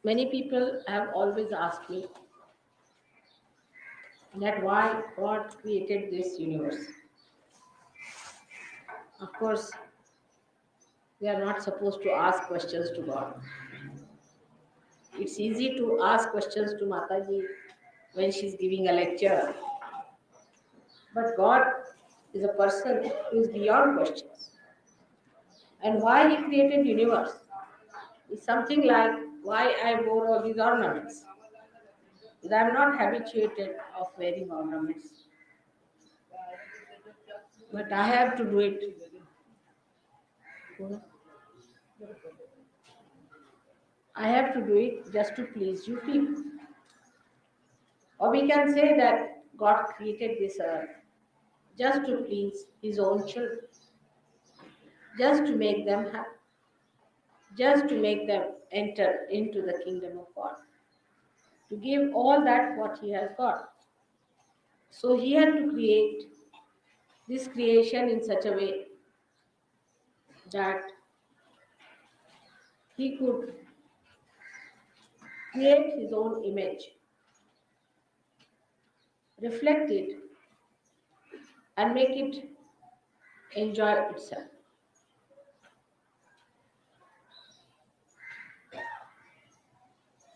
Many people have always asked me that why God created this universe. Of course, we are not supposed to ask questions to God. It's easy to ask questions to Mataji when she's giving a lecture, but God is a person who is beyond questions. And why He created universe is something like why I wore all these ornaments. Because I'm not habituated of wearing ornaments, but I have to do it. I have to do it just to please you people. Or we can say that God created this earth just to please His own children, just to make them happy, just to make them enter into the kingdom of God, to give all that what He has got. So He had to create this creation in such a way that He could create His own image, reflect it, and make it enjoy itself.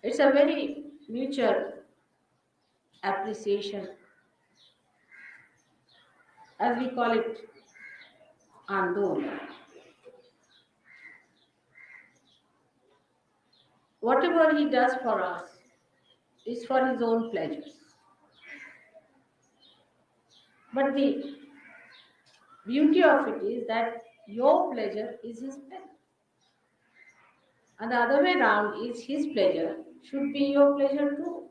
It's a very mutual appreciation, as we call it, andol. Whatever He does for us is for His own pleasures. But the beauty of it is that your pleasure is His pleasure. And the other way around is His pleasure should be your pleasure too.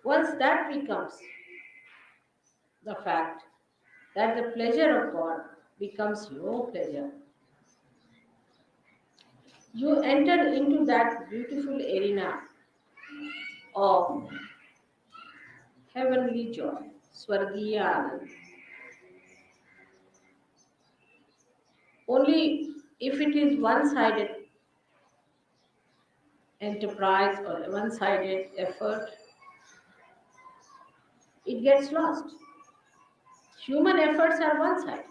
Once that becomes the fact that the pleasure of God becomes your pleasure, you enter into that beautiful arena of heavenly joy, Swargiya Anand. Only if it is one-sided enterprise or one-sided effort, it gets lost. Human efforts are one-sided,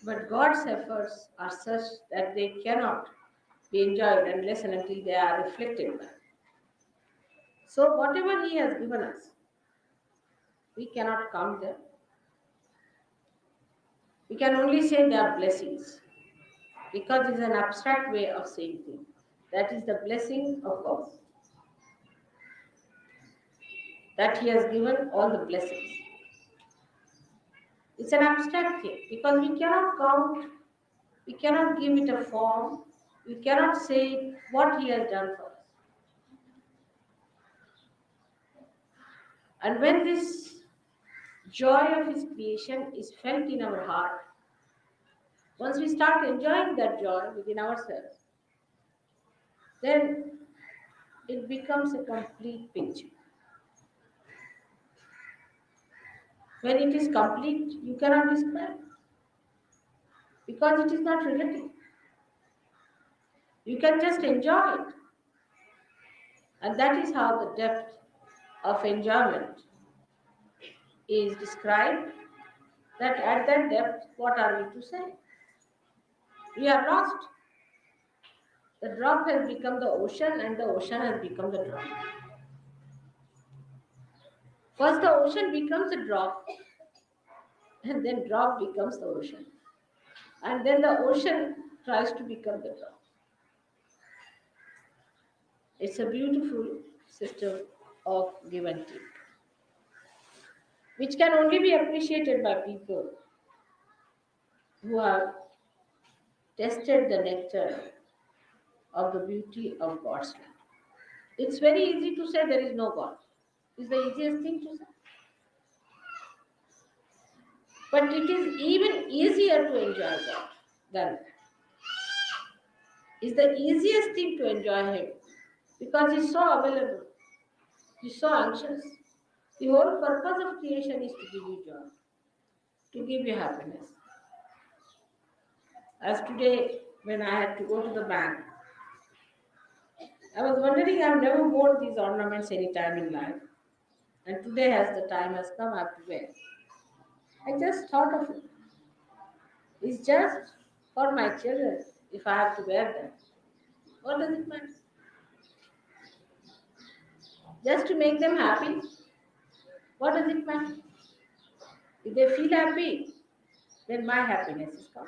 but God's efforts are such that they cannot be enjoyed unless and until they are reflected back. So whatever He has given us, we cannot count them. We can only say they are blessings because it's an abstract way of saying things. That is the blessing of God. That He has given all the blessings. It's an abstract thing because we cannot count, we cannot give it a form, we cannot say what He has done for us. And when this joy of His creation is felt in our heart, once we start enjoying that joy within ourselves, then it becomes a complete picture. When it is complete, you cannot describe because it is not relative. You can just enjoy it. And that is how the depth of enjoyment is described. That at that depth, what are we to say? We are lost. The drop has become the ocean and the ocean has become the drop. First the ocean becomes a drop and then drop becomes the ocean. And then the ocean tries to become the drop. It's a beautiful system of give and take, which can only be appreciated by people who have tasted the nectar of the beauty of God's love. It's very easy to say there is no God. It's the easiest thing to say. But it is even easier to enjoy God than that. It's the easiest thing to enjoy Him because He's so available. He's so anxious. The whole purpose of creation is to give you joy, to give you happiness. As today when I had to go to the bank. I was wondering, I've never worn these ornaments any time in life. And today, as the time has come, I have to wear. I just thought of it. It's just for my children if I have to wear them. What does it matter? Just to make them happy. What does it matter? If they feel happy, then my happiness is come.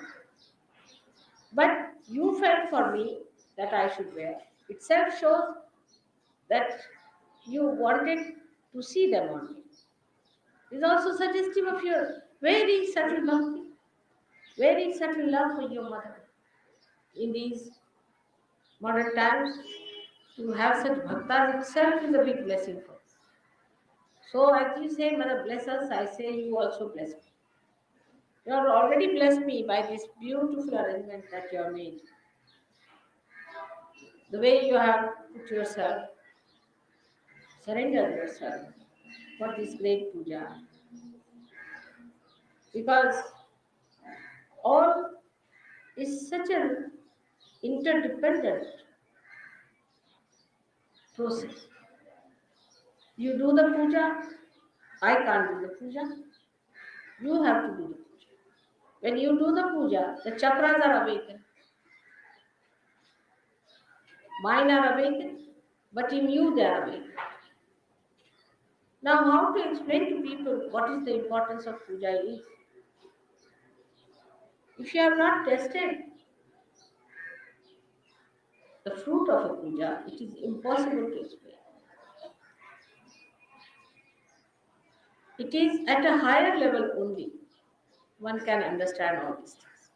But you felt for me that I should wear. Itself shows that you wanted to see them on me. It's also suggestive of your very subtle bhakti, very subtle love for your mother. In these modern times, to have such bhaktas itself is a big blessing for us. So as you say, Mother bless us, I say you also bless me. You have already blessed me by this beautiful arrangement that you have made. The way you have put yourself, surrendered yourself for this great puja. Because all is such an interdependent process. You do the puja, I can't do the puja. You have to do the puja. When you do the puja, the chakras are awakened. Mine are awakened, but in you they are awakened. Now, how to explain to people what is the importance of puja is? If you have not tested the fruit of a puja, it is impossible to explain. It is at a higher level only one can understand all these things.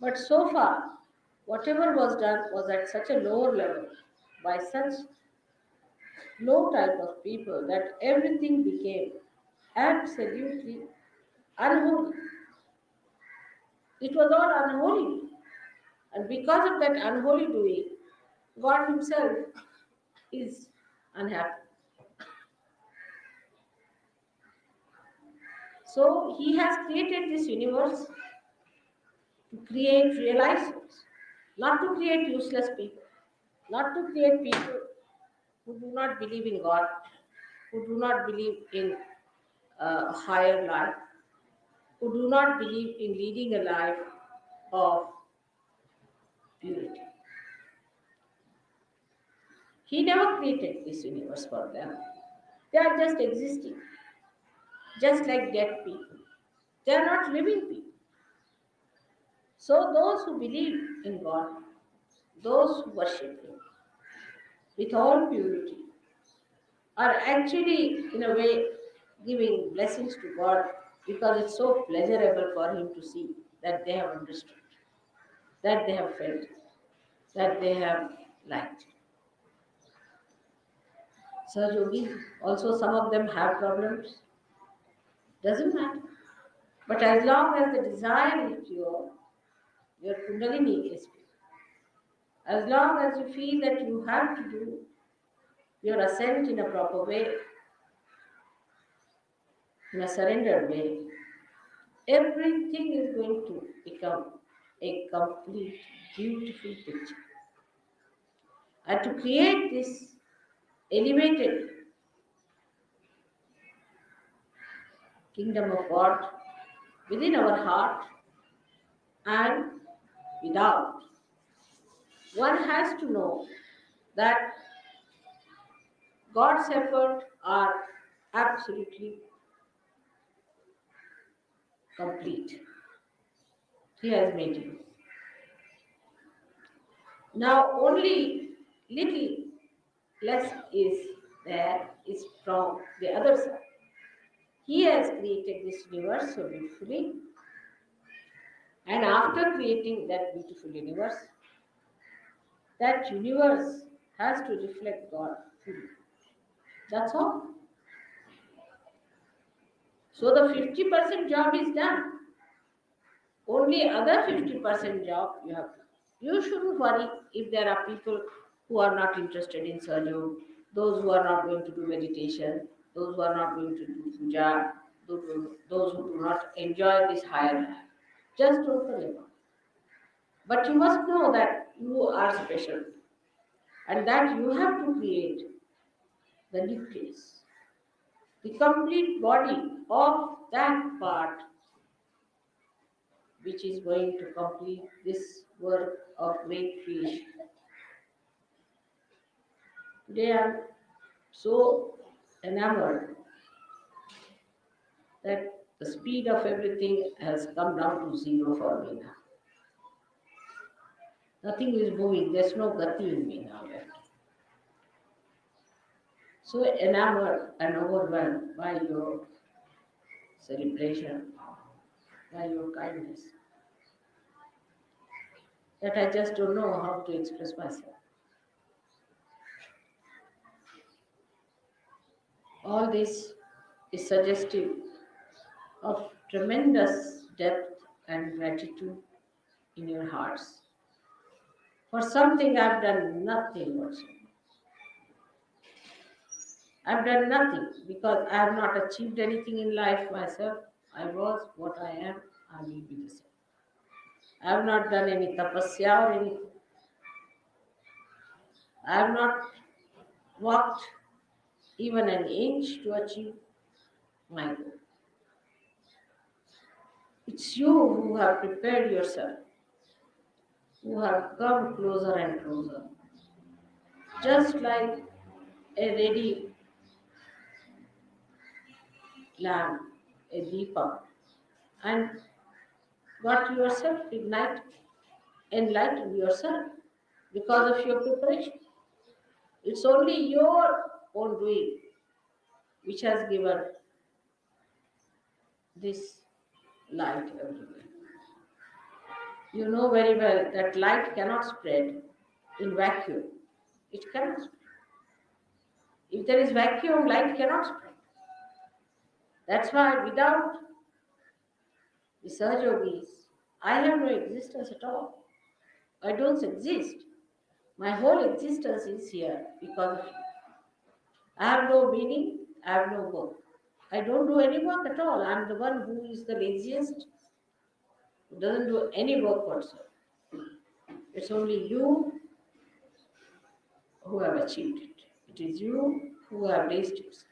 But so far, whatever was done was at such a lower level by such low type of people that everything became absolutely unholy. It was all unholy. And because of that unholy doing, God Himself is unhappy. So He has created this universe to create realizers, not to create useless people, not to create people who do not believe in God, who do not believe in a higher life, who do not believe in leading a life of purity. He never created this universe for them. They are just existing, just like dead people. They are not living people. So those who believe in God, those who worship Him with all purity, are actually, in a way, giving blessings to God because it's so pleasurable for Him to see that they have understood, that they have felt, that they have liked. Sir Yogi, also some of them have problems. Doesn't matter. But as long as the desire is pure, your Kundalini is pure. As long as you feel that you have to do your ascent in a proper way, in a surrendered way, everything is going to become a complete, beautiful picture. And to create this elevated kingdom of God within our heart and without, one has to know that God's efforts are absolutely complete. He has made you. Now only little less is from the other side. He has created this universe so beautifully, and after creating that beautiful universe, that universe has to reflect God fully. That's all. So the 50% job is done. Only other 50% job you have to do. You shouldn't worry if there are people who are not interested in surgery, those who are not going to do meditation, those who are not going to do puja, those who do not enjoy this higher life. Just don't worry about it. But you must know that you are special and that you have to create the nucleus, the complete body of that part which is going to complete this work of great creation. Today I am so enamored that the speed of everything has come down to zero for me now. Nothing is moving, there's no gati in me now left. So enamored and overwhelmed by your celebration, by your kindness, that I just don't know how to express myself. All this is suggestive of tremendous depth and gratitude in your hearts. For something I've done nothing whatsoever. I've done nothing because I have not achieved anything in life myself. I was what I am, I will be the same. I have not done any tapasya or anything. I have not walked even an inch to achieve my goal. It's you who have prepared yourself, who have come closer and closer, just like a ready lamp, a deepa, and got yourself enlightened yourself because of your preparation. It's only your own doing which has given this light everywhere. You know very well that light cannot spread in vacuum. It cannot spread. If there is vacuum, light cannot spread. That's why without the Sahajogis, I have no existence at all. I don't exist. My whole existence is here because of you. I have no meaning, I have no work. I don't do any work at all. I'm the one who is the laziest, who doesn't do any work whatsoever. It's only you who have achieved it. It is you who have raised yourself.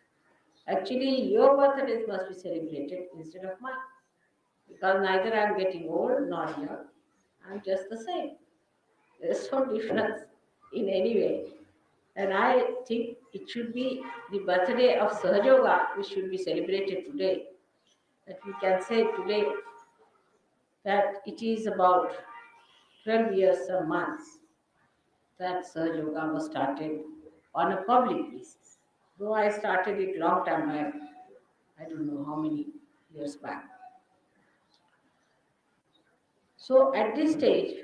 Actually, your birthdays must be celebrated instead of mine. Because neither I'm getting old nor young. I'm just the same. There's no difference in any way. And I think it should be the birthday of Sahajoga, which should be celebrated today. That we can say today that it is about 12 years a month that Sahajoga was started on a public basis. Though I started it long time back, I don't know how many years back. So at this stage,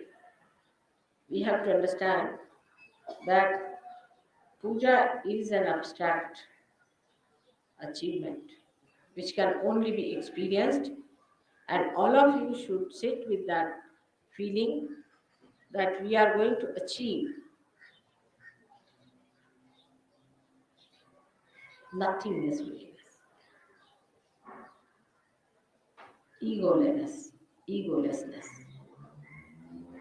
we have to understand that puja is an abstract achievement which can only be experienced, and all of you should sit with that feeling that we are going to achieve nothingness within us, egolessness,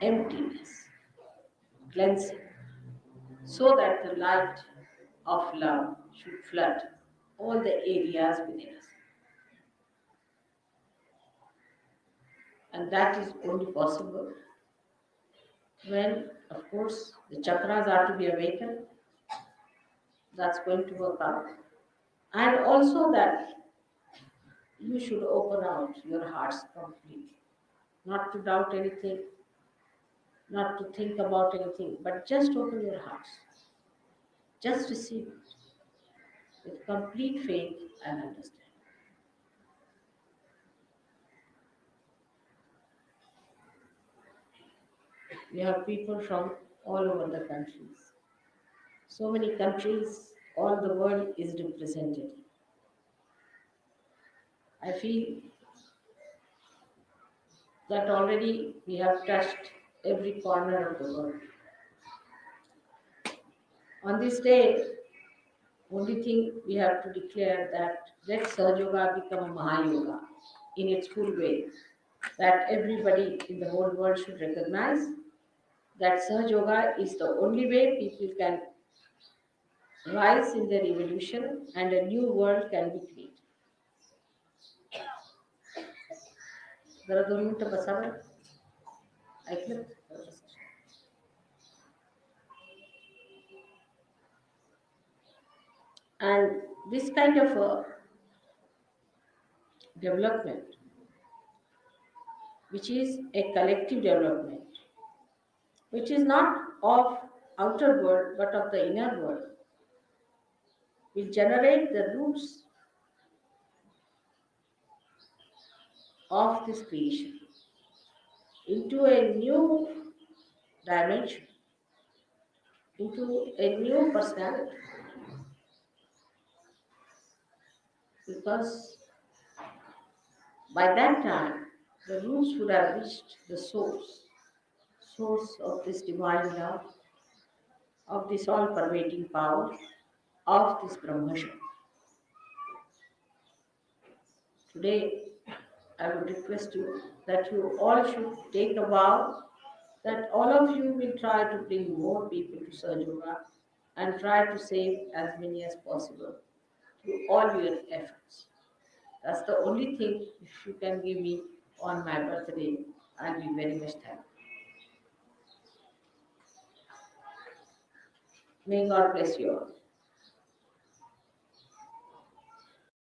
emptiness, cleansing, so that the light of love should flood all the areas within us. And that is only possible when, of course, the chakras are to be awakened. That's going to work out. And also that you should open out your hearts completely, not to doubt anything, not to think about anything, but just open your hearts. Just receive it with complete faith and understanding. We have people from all over the countries. So many countries, all the world is represented. I feel that already we have touched every corner of the world. On this day, only thing we have to declare that let Sahaja Yoga become a Mahayoga in its full way. that everybody in the whole world should recognize that Sahaj Yoga is the only way people can rise in their evolution and a new world can be created. जरा 2 मिनिटं बसावं. ऐकलं? And this kind of a development, which is a collective development, which is not of outer world but of the inner world, will generate the roots of this creation into a new dimension, into a new personality. Because by that time, the roots would have reached the source of this divine love, of this all pervading power, of this Brahmashan. Today, I would request you that you all should take a vow that all of you will try to bring more people to Sahaj Yoga and try to save as many as possible through all your efforts. That's the only thing, if you can give me on my birthday, I'll be very much thankful. May God bless you all.